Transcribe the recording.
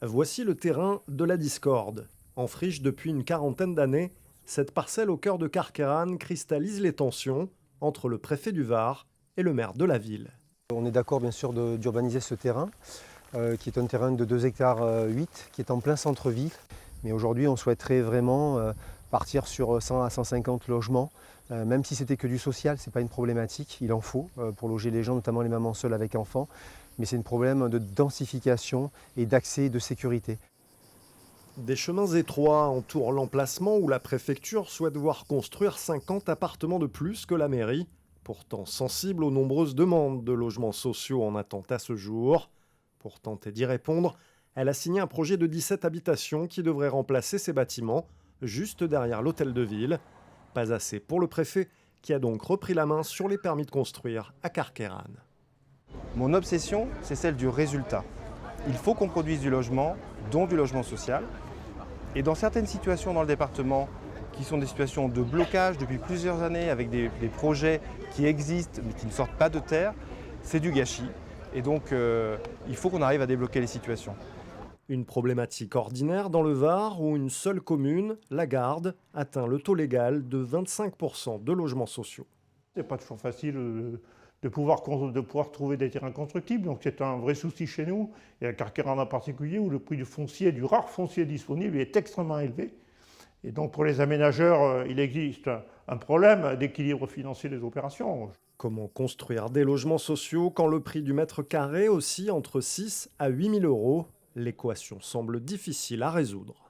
Voici le terrain de la discorde. En friche depuis une quarantaine d'années, cette parcelle au cœur de Carqueiranne cristallise les tensions entre le préfet du Var et le maire de la ville. On est d'accord bien sûr d'urbaniser ce terrain, qui est un terrain de 2 hectares 8, qui est en plein centre-ville. Mais aujourd'hui on souhaiterait vraiment partir sur 100 à 150 logements, même si c'était que du social, ce n'est pas une problématique, il en faut pour loger les gens, notamment les mamans seules avec enfants. Mais c'est un problème de densification et d'accès et de sécurité. Des chemins étroits entourent l'emplacement où la préfecture souhaite voir construire 50 appartements de plus que la mairie, pourtant sensible aux nombreuses demandes de logements sociaux en attente à ce jour. Pour tenter d'y répondre, elle a signé un projet de 17 habitations qui devrait remplacer ces bâtiments, juste derrière l'hôtel de ville. Pas assez pour le préfet, qui a donc repris la main sur les permis de construire à Carqueiranne. Mon obsession, c'est celle du résultat. Il faut qu'on produise du logement, dont du logement social. Et dans certaines situations dans le département, qui sont des situations de blocage depuis plusieurs années, avec des projets qui existent mais qui ne sortent pas de terre, c'est du gâchis. Et donc, il faut qu'on arrive à débloquer les situations. Une problématique ordinaire dans le Var où une seule commune, la Garde, atteint le taux légal de 25% de logements sociaux. C'est pas toujours facile de pouvoir trouver des terrains constructibles, donc c'est un vrai souci chez nous, et à Carqueiranne en particulier, où le prix du foncier, du rare foncier disponible, est extrêmement élevé. Et donc pour les aménageurs, il existe un problème d'équilibre financier des opérations. Comment construire des logements sociaux quand le prix du mètre carré oscille entre 6 à 8 000 euros? L'équation semble difficile à résoudre.